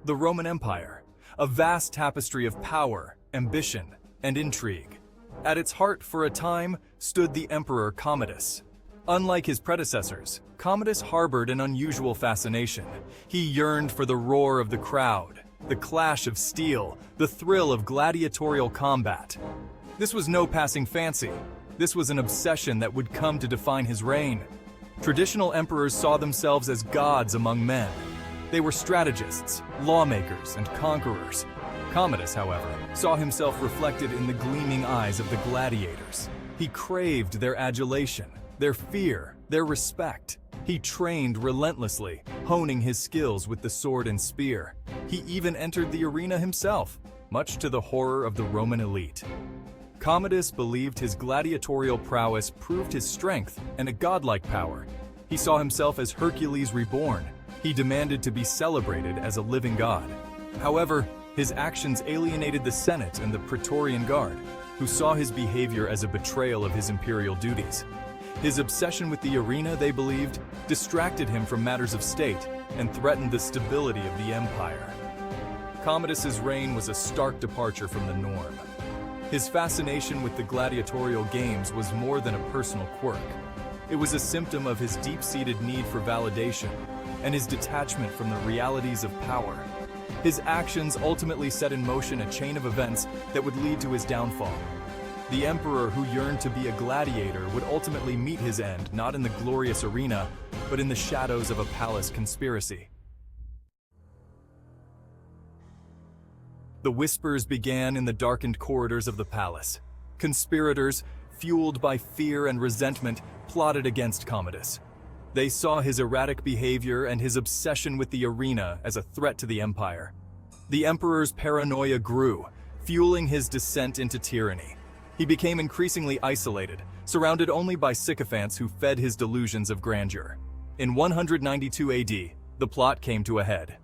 The Roman Empire, a vast tapestry of power, ambition, and intrigue. At its heart, for a time, stood the Emperor Commodus. Unlike his predecessors, Commodus harbored an unusual fascination. He yearned for the roar of the crowd, the clash of steel, the thrill of gladiatorial combat. This was no passing fancy. This was an obsession that would come to define his reign. Traditional emperors saw themselves as gods among men. They were strategists, lawmakers, and conquerors. Commodus, however, saw himself reflected in the gleaming eyes of the gladiators. He craved their adulation, their fear, their respect. He trained relentlessly, honing his skills with the sword and spear. He even entered the arena himself, much to the horror of the Roman elite. Commodus believed his gladiatorial prowess proved his strength and a godlike power. He saw himself as Hercules reborn. He demanded to be celebrated as a living god. However, his actions alienated the Senate and the Praetorian Guard, who saw his behavior as a betrayal of his imperial duties. His obsession with the arena, they believed, distracted him from matters of state and threatened the stability of the empire. Commodus's reign was a stark departure from the norm. His fascination with the gladiatorial games was more than a personal quirk. It was a symptom of his deep-seated need for validation and his detachment from the realities of power. His actions ultimately set in motion a chain of events that would lead to his downfall. The emperor who yearned to be a gladiator would ultimately meet his end not in the glorious arena, but in the shadows of a palace conspiracy. The whispers began in the darkened corridors of the palace. Conspirators, fueled by fear and resentment, plotted against Commodus. They saw his erratic behavior and his obsession with the arena as a threat to the empire. The emperor's paranoia grew, fueling his descent into tyranny. He became increasingly isolated, surrounded only by sycophants who fed his delusions of grandeur. In 192 AD, the plot came to a head.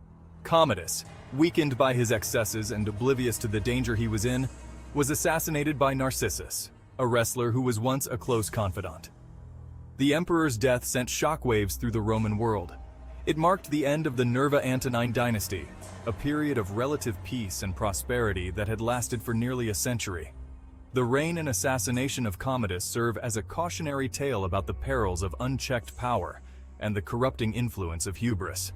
Commodus, weakened by his excesses and oblivious to the danger he was in, was assassinated by Narcissus, a wrestler who was once a close confidant. The emperor's death sent shockwaves through the Roman world. It marked the end of the Nerva-Antonine dynasty, a period of relative peace and prosperity that had lasted for nearly a century. The reign and assassination of Commodus serve as a cautionary tale about the perils of unchecked power and the corrupting influence of hubris.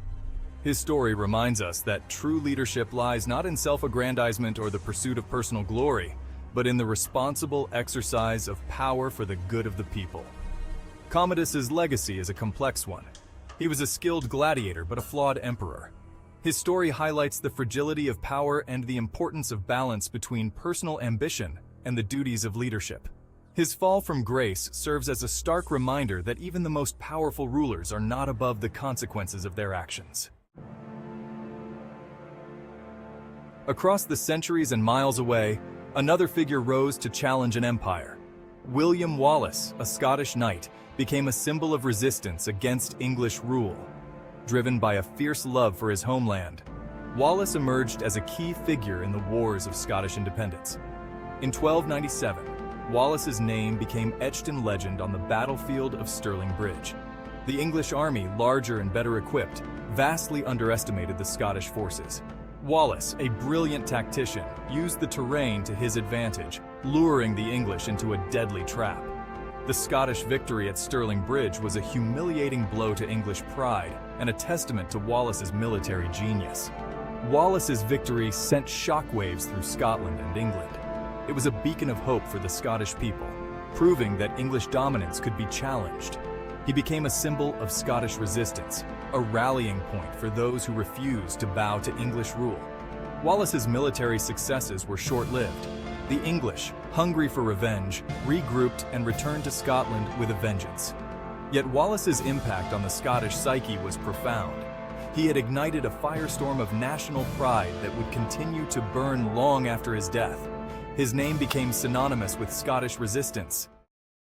His story reminds us that true leadership lies not in self-aggrandizement or the pursuit of personal glory, but in the responsible exercise of power for the good of the people. Commodus's legacy is a complex one. He was a skilled gladiator but a flawed emperor. His story highlights the fragility of power and the importance of balance between personal ambition and the duties of leadership. His fall from grace serves as a stark reminder that even the most powerful rulers are not above the consequences of their actions. Across the centuries and miles away, another figure rose to challenge an empire. William Wallace, a Scottish knight, became a symbol of resistance against English rule. Driven by a fierce love for his homeland, Wallace emerged as a key figure in the wars of Scottish independence. In 1297, Wallace's name became etched in legend on the battlefield of Stirling Bridge. The English army, larger and better equipped, vastly underestimated the Scottish forces. Wallace, a brilliant tactician, used the terrain to his advantage, luring the English into a deadly trap. The Scottish victory at Stirling Bridge was a humiliating blow to English pride and a testament to Wallace's military genius. Wallace's victory sent shockwaves through Scotland and England. It was a beacon of hope for the Scottish people, proving that English dominance could be challenged. He became a symbol of Scottish resistance, a rallying point for those who refused to bow to English rule. Wallace's military successes were short-lived. The English, hungry for revenge, regrouped and returned to Scotland with a vengeance. Yet Wallace's impact on the Scottish psyche was profound. He had ignited a firestorm of national pride that would continue to burn long after his death. His name became synonymous with Scottish resistance,